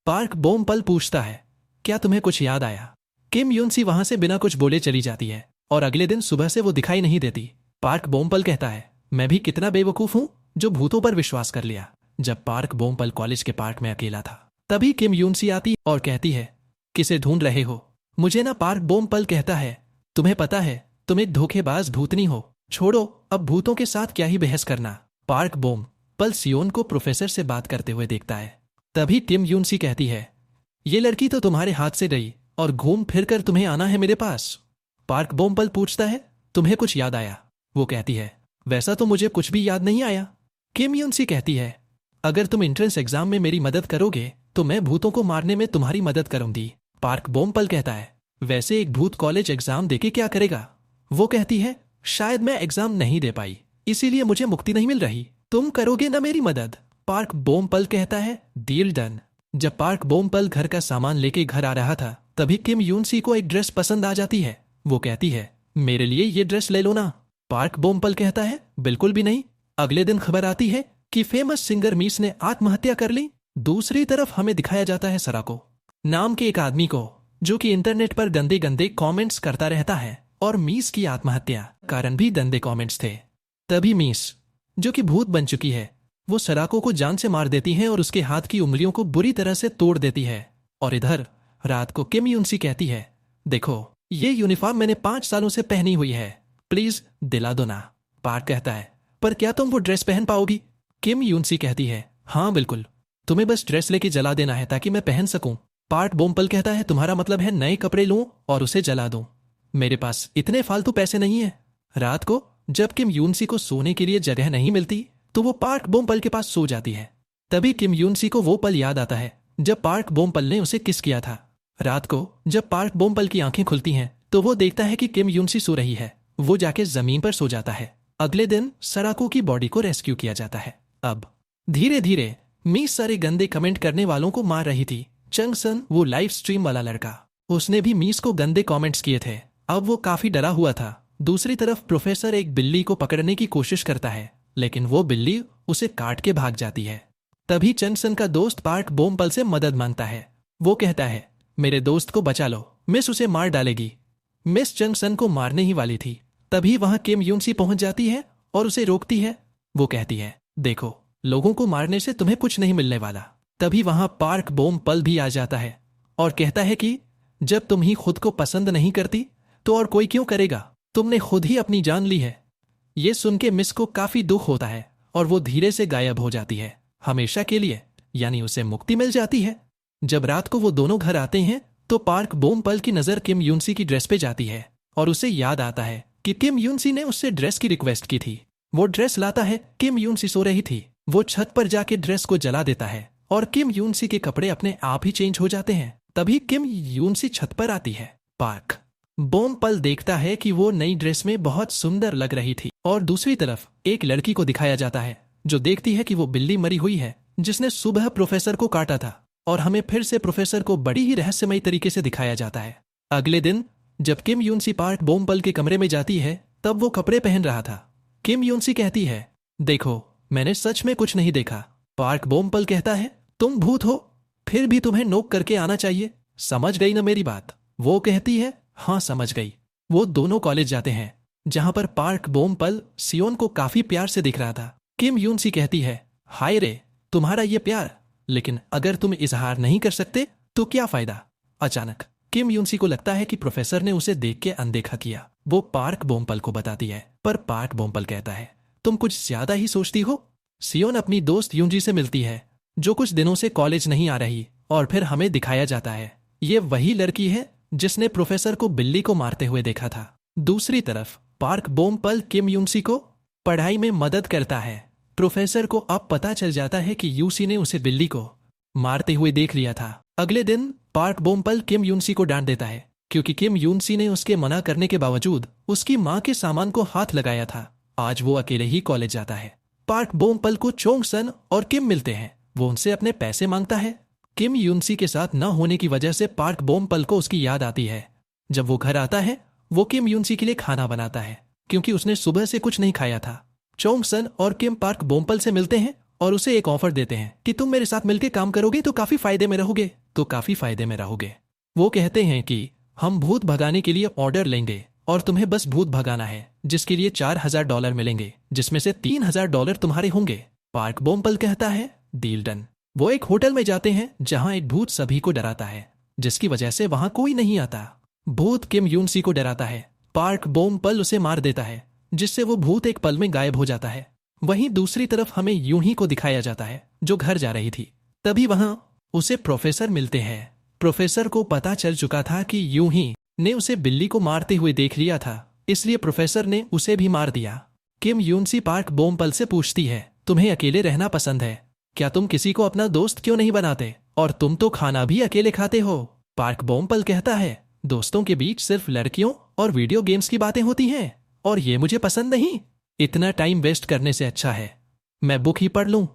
Park बोमपल पूछता है, क्या तुम्हें कुछ याद आया? किम यूनसी वहां से बिना कुछ बोले चली जाती है और अगले दिन सुबह से वो दिखाई नहीं देती। पार्क बोमपल कहता है, मैं भी कितना बेवकूफ हूं जो भूतों पर विश्वास कर लिया। जब पार्क बोमपल कॉलेज के पार्क में अकेला था, तभी किम यूनसी आती और कहती है, किसे ढूंढ रहे हो? मुझे ना। पार्क बोमपल कहता है, तुम्हें पता है तुम एक धोखेबाज भूतनी हो। छोड़ो, अब भूतों के साथ क्या ही बहस करना। पार्क बोमपल सियोन को प्रोफेसर से बात करते हुए देखता है। तभी किम यूनसी कहती है, ये लड़की तो तुम्हारे हाथ से गई और घूम फिर कर तुम्हें आना है मेरे पास। पार्क बोमपल पूछता है, तुम्हें कुछ याद आया? वो कहती है, वैसा तो मुझे कुछ भी याद नहीं आया। किम यूनसी कहती है, अगर तुम एंट्रेंस एग्जाम में मेरी मदद करोगे तो मैं भूतों को मारने में तुम्हारी मदद करूंगी। पार्क बोमपल कहता है, वैसे एक भूत कॉलेज एग्जाम देके क्या करेगा? वो कहती है, शायद मैं एग्जाम नहीं दे पाई, इसीलिए मुझे मुक्ति नहीं मिल रही। तुम करोगे ना मेरी मदद? पार्क बोमपल कहता है, डील डन। जब पार्क बोमपल घर का सामान लेके घर आ रहा था, तभी किम यूनसी को एक ड्रेस पसंद आ जाती है। वो कहती है, मेरे लिए ये ड्रेस ले लो ना। पार्क बोमपल कहता है, बिल्कुल भी नहीं। अगले दिन खबर आती है कि फेमस सिंगर मीस ने आत्महत्या कर ली। दूसरी तरफ हमें दिखाया जाता है सराको नाम के एक आदमी को, जो कि इंटरनेट पर गंदे गंदे कमेंट्स करता रहता है, और मीस की आत्महत्या कारण भी गंदे कमेंट्स थे। तभी मीस, जो कि भूत बन चुकी है, वो सराको को जान से मार देती है और उसके हाथ की उंगलियों को बुरी तरह से तोड़ देती है। और इधर रात को किम यूनसी कहती है, देखो ये यूनिफॉर्म मैंने 5 सालों से पहनी हुई है, प्लीज दिला दो ना। पार्क कहता है, पर क्या तुम वो ड्रेस पहन पाओगी? किम यूनसी कहती है, हाँ बिल्कुल, तुम्हें बस ड्रेस लेके जला देना है ताकि मैं पहन सकूं। पार्क बोमपल कहता है, तुम्हारा मतलब है नए कपड़े लूं और उसे जला दूं? मेरे पास इतने फालतू पैसे नहीं है। रात को जब किम यूनसी को सोने के लिए जगह नहीं मिलती, तो वो पार्क बोमपल के पास सो जाती है। तभी किम यूनसी को वो पल याद आता है जब पार्क बोमपल ने उसे किस किया था। रात को जब पार्क बोमपल की आंखें खुलती हैं, तो वो देखता है कि किम यूनसी सो रही है। वो जाके जमीन पर सो जाता है। अगले दिन सराको की बॉडी को रेस्क्यू किया जाता है। अब धीरे धीरे मीस सारे गंदे कमेंट करने वालों को मार रही थी। चंगसन, वो लाइव स्ट्रीम वाला लड़का, उसने भी मीस को गंदे कमेंट्स किए थे। अब वो काफी डरा हुआ था। दूसरी तरफ प्रोफेसर एक बिल्ली को पकड़ने की कोशिश करता है, लेकिन वो बिल्ली उसे काट के भाग जाती है। तभी चंगसन का दोस्त पार्क बोमपल से मदद मांगता है। वो कहता है, मेरे दोस्त को बचा लो, मिस उसे मार डालेगी। मिस चंगसन को मारने ही वाली थी। तभी वहां किम यूनसी पहुंच जाती है और उसे रोकती है। वो कहती है, देखो लोगों को मारने से तुम्हें कुछ नहीं मिलने वाला। तभी वहां पार्क बोमपल भी आ जाता है और कहता है कि जब तुम ही खुद को पसंद नहीं करती तो और कोई क्यों करेगा? तुमने खुद ही अपनी जान ली है। ये सुन के मिस को काफी दुख होता है और वो धीरे से गायब हो जाती है, हमेशा के लिए, यानी उसे मुक्ति मिल जाती है। जब रात को वो दोनों घर आते हैं, तो पार्क बोमपल की नजर किम यूनसी की ड्रेस पे जाती है और उसे याद आता है कि किम यूनसी ने उससे ड्रेस की रिक्वेस्ट की थी। वो ड्रेस लाता है। किम यूनसी सो रही थी। वो छत पर जाके ड्रेस को जला देता है और किम यूनसी के कपड़े अपने आप ही चेंज हो जाते हैं। तभी किम यूनसी छत पर आती है। पार्क बोमपल देखता है कि वो नई ड्रेस में बहुत सुंदर लग रही थी। और दूसरी तरफ एक लड़की को दिखाया जाता है जो देखती है कि वो बिल्ली मरी हुई है जिसने सुबह प्रोफेसर को काटा था। और हमें फिर से प्रोफेसर को बड़ी ही रहस्यमयी तरीके से दिखाया जाता है। अगले दिन जब किम यूनसी पार्क बोमपल के कमरे में जाती है, तब वो कपड़े पहन रहा था। किम यूनसी कहती है, देखो मैंने सच में कुछ नहीं देखा। पार्क बोमपल कहता है, तुम भूत हो, फिर भी तुम्हें नोक करके आना चाहिए। समझ गई ना मेरी बात? वो कहती है, हाँ समझ गई। वो दोनों कॉलेज जाते हैं, जहां पर पार्क बोमपल सियोन को काफी प्यार से दिख रहा था। किम यूनसी कहती है, हाय रे, तुम्हारा ये प्यार, लेकिन अगर तुम इजहार नहीं कर सकते तो क्या फायदा? अचानक किम यूनसी को लगता है कि प्रोफेसर ने उसे देख के अनदेखा किया। वो पार्क बोमपल को बताती है, पर पार्क बोमपल कहता है, तुम कुछ ज्यादा ही सोचती हो। सियोन अपनी दोस्त यूंजी से मिलती है, जो कुछ दिनों से कॉलेज नहीं आ रही, और फिर हमें दिखाया जाता है ये वही लड़की है जिसने प्रोफेसर को बिल्ली को मारते हुए देखा था। दूसरी तरफ पार्क बोमपल किम यूनसी को पढ़ाई में मदद करता है। प्रोफेसर को अब पता चल जाता है कि यूसी ने उसे बिल्ली को मारते हुए देख लिया था। अगले दिन पार्क बोमपल किम यूनसी को डांट देता है, क्योंकि किम यूनसी ने उसके मना करने के बावजूद उसकी माँ के सामान को हाथ लगाया था। आज वो अकेले ही कॉलेज जाता है। पार्क बोमपल को चोंगसन और किम मिलते हैं। वो उनसे अपने पैसे मांगता है। किम यूनसी के साथ न होने की वजह से पार्क बोमपल को उसकी याद आती है। जब वो घर आता है, वो किम यूनसी के लिए खाना बनाता है, क्योंकि उसने सुबह से कुछ नहीं खाया था। चोंगसन और किम पार्क बोमपल से मिलते हैं और उसे एक ऑफर देते हैं कि तुम मेरे साथ मिलकर काम करोगे तो काफी फायदे में रहोगे। वो कहते हैं कि हम भूत भगाने के लिए ऑर्डर लेंगे और तुम्हें बस भूत भगाना है, जिसके लिए $4000 मिलेंगे, जिसमें से $3000 तुम्हारे होंगे। पार्क बोमपल कहता है डील डन। वो एक होटल में जाते हैं जहां एक भूत सभी को डराता है, जिसकी वजह से वहां कोई नहीं आता। भूत किम यून सी को डराता है। पार्क बोमपल उसे मार देता है, जिससे वो भूत एक पल में गायब हो जाता है। वहीं दूसरी तरफ हमें यूही को दिखाया जाता है, जो घर जा रही थी। तभी वहां उसे प्रोफेसर मिलते हैं। प्रोफेसर को पता चल चुका था कि यूही ने उसे बिल्ली को मारते हुए देख लिया था, इसलिए प्रोफेसर ने उसे भी मार दिया। किम यून सी पार्क बोमपल से पूछती है, तुम्हें अकेले रहना पसंद है क्या? तुम किसी को अपना दोस्त क्यों नहीं बनाते? और तुम तो खाना भी अकेले खाते हो। पार्क बोमपल कहता है, दोस्तों के बीच सिर्फ लड़कियों और वीडियो गेम्स की बातें होती हैं, और ये मुझे पसंद नहीं। इतना टाइम वेस्ट करने से अच्छा है मैं बुक ही पढ़ लूं।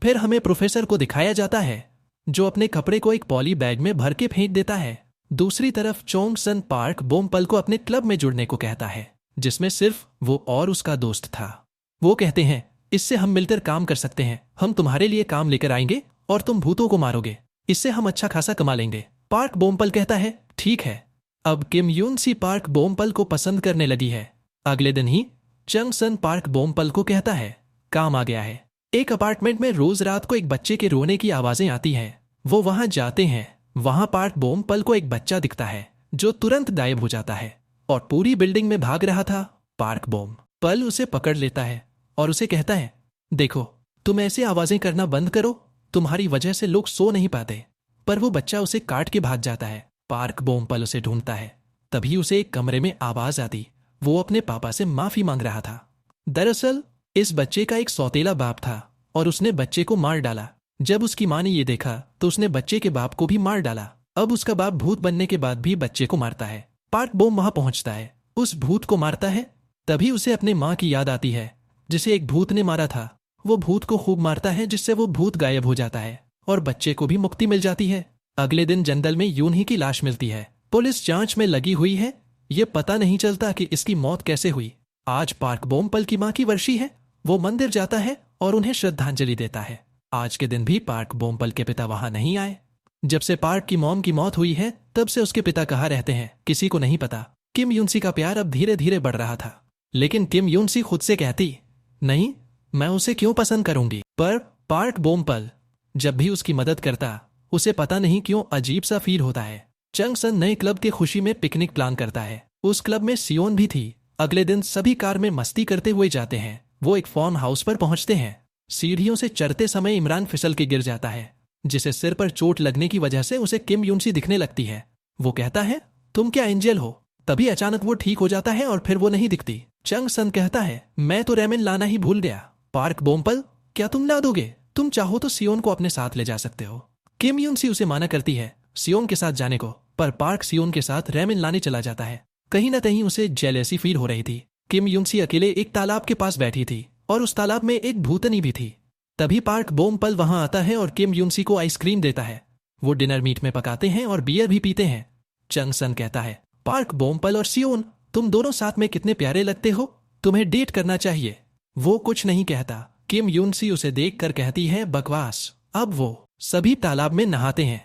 फिर हमें प्रोफेसर को दिखाया जाता है, जो अपने कपड़े को एक पॉली बैग में भर के फेंक देता है। दूसरी तरफ चोंग सन पार्क बोमपल को अपने क्लब में जुड़ने को कहता है, जिसमें सिर्फ वो और उसका दोस्त था। वो कहते हैं, इससे हम मिलकर काम कर सकते हैं। हम तुम्हारे लिए काम लेकर आएंगे और तुम भूतों को मारोगे। इससे हम अच्छा खासा कमा लेंगे। पार्क बोमपल कहता है, ठीक है। अब किम यून सी पार्क बोमपल को पसंद करने लगी है। अगले दिन ही चंग सन पार्क बोमपल को कहता है, काम आ गया है। एक अपार्टमेंट में रोज रात को एक बच्चे के रोने की आवाजें आती हैं। वो वहां जाते हैं। वहां पार्क बोमपल को एक बच्चा दिखता है, जो तुरंत गायब हो जाता है और पूरी बिल्डिंग में भाग रहा था। पार्क बोमपल उसे पकड़ लेता है और उसे कहता है, देखो तुम ऐसे आवाजें करना बंद करो, तुम्हारी वजह से लोग सो नहीं पाते। पर वो बच्चा उसे काट के भाग जाता है। पार्क बोमपल उसे ढूंढता है। तभी उसे एक कमरे में आवाज आती। वो अपने पापा से माफी मांग रहा था। दरअसल इस बच्चे का एक सौतेला बाप था और उसने बच्चे को मार डाला। जब उसकी माँ ने ये देखा तो उसने बच्चे के बाप को भी मार डाला। अब उसका बाप भूत बनने के बाद भी बच्चे को मारता है। पार्क बोम वहां पहुंचता है, उस भूत को मारता है। तभी उसे अपने माँ की याद आती है, जिसे एक भूत ने मारा था। वो भूत को खूब मारता है, जिससे वो भूत गायब हो जाता है और बच्चे को भी मुक्ति मिल जाती है। अगले दिन जंगल में यूनही की लाश मिलती है। पुलिस जांच में लगी हुई है। ये पता नहीं चलता कि इसकी मौत कैसे हुई। आज पार्क बोमपल की माँ की वर्षी है। वो मंदिर जाता है और उन्हें श्रद्धांजलि देता है। आज के दिन भी पार्क बोमपल के पिता वहां नहीं आए। जब से पार्क की मॉम की मौत हुई है, तब से उसके पिता कहाँ रहते हैं किसी को नहीं पता। किम यूनसी का प्यार अब धीरे धीरे बढ़ रहा था, लेकिन किम यूनसी खुद से कहती, नहीं मैं उसे क्यों पसंद करूंगी। पर पार्क बोमपल जब भी उसकी मदद करता, उसे पता नहीं क्यों अजीब सा फील होता है। चंग सन नए क्लब की खुशी में पिकनिक प्लान करता है। उस क्लब में सियोन भी थी। अगले दिन सभी कार में मस्ती करते हुए जाते हैं। वो एक फार्म हाउस पर पहुंचते हैं। सीढ़ियों से चढ़ते समय इमरान फिसल के गिर जाता है, जिसे सिर पर चोट लगने की वजह से उसे किम यूनसी दिखने लगती है। वो कहता है, तुम क्या एंजल हो? तभी अचानक वो ठीक हो जाता है और फिर वो नहीं दिखती। चंग सन कहता है, मैं तो रेमेन लाना ही भूल गया। पार्क बोमपल, क्या तुम ला दोगे? तुम चाहो तो सियोन को अपने साथ ले जा सकते हो। किम यूनसी उसे माना करती है सियोन के साथ जाने को, पर पार्क सियोन के साथ रेमेन लाने चला जाता है। कहीं न कहीं उसे जेलेसी फील हो रही थी। किम यूनसी अकेले एक तालाब के पास बैठी थी और उस तालाब में एक भूतनी भी थी। तभी पार्क बोमपल वहां आता है और किम यूनसी को आइसक्रीम देता है। वो डिनर मीट में पकाते हैं और बियर भी पीते हैं। चंग सन कहता है, पार्क बोमपल और सियोन, तुम दोनों साथ में कितने प्यारे लगते हो, तुम्हें डेट करना चाहिए। वो कुछ नहीं कहता। किम यूनसी उसे देखकर कहती है, बकवास। अब वो सभी तालाब में नहाते हैं।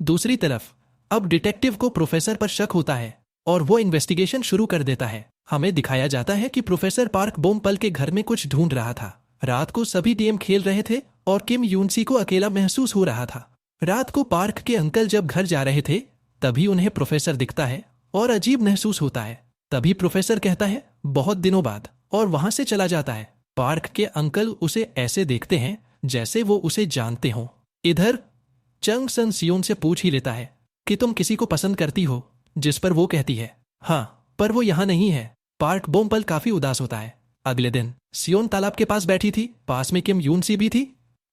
दूसरी तरफ अब डिटेक्टिव को प्रोफेसर पर शक होता है और वो इन्वेस्टिगेशन शुरू कर देता है। हमें दिखाया जाता है कि प्रोफेसर पार्क बोमपल के घर में कुछ ढूंढ रहा था। रात को सभी गेम खेल रहे थे और किम यूनसी को अकेला महसूस हो रहा था। रात को पार्क के अंकल जब घर जा रहे थे, तभी उन्हें प्रोफेसर दिखता है और अजीब महसूस होता है। तभी प्रोफेसर कहता है, बहुत दिनों बाद, और वहां से चला जाता है। पार्क के अंकल उसे ऐसे देखते हैं जैसे वो उसे जानते हों। इधर चंग सन सियोन से पूछ ही लेता है कि तुम किसी को पसंद करती हो, जिस पर वो कहती है, हाँ, पर वो यहाँ नहीं है। पार्क बोमपल काफी उदास होता है। अगले दिन सियोन तालाब के पास बैठी थी, पास में किम यूनसी भी थी।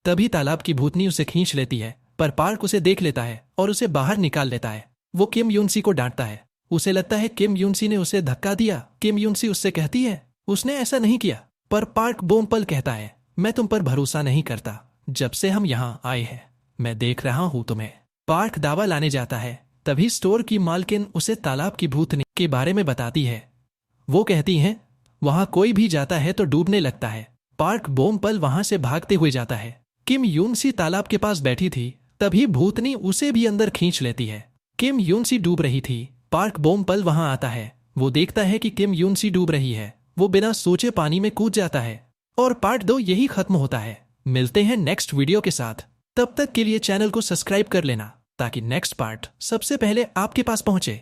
तभी तालाब की भूतनी उसे खींच लेती है, पर पार्क उसे देख लेता है और उसे बाहर निकाल लेता है। वो किम यूनसी को डांटता है। उसे लगता है किम यूनसी ने उसे धक्का दिया। किम यूनसी उससे कहती है, उसने ऐसा नहीं किया। पर पार्क बोमपल कहता है, मैं तुम पर भरोसा नहीं करता। जब से हम यहाँ आए हैं, मैं देख रहा हूँ तुम्हें। पार्क दावा लाने जाता है। तभी स्टोर की मालकिन उसे तालाब की भूतनी के बारे में बताती है। वो कहती है, वहां कोई भी जाता है तो डूबने लगता है। पार्क बोमपल वहां से भागते हुए जाता है। किम यून सी तालाब के पास बैठी थी, तभी भूतनी उसे भी अंदर खींच लेती है। किम यून सी डूब रही थी। पार्क बोमपल वहां आता है। वो देखता है कि किम यून सी डूब रही है। वो बिना सोचे पानी में कूद जाता है और पार्ट 2 यही खत्म होता है। मिलते हैं नेक्स्ट वीडियो के साथ। तब तक के लिए चैनल को सब्सक्राइब कर लेना ताकि नेक्स्ट पार्ट सबसे पहले आपके पास पहुंचे।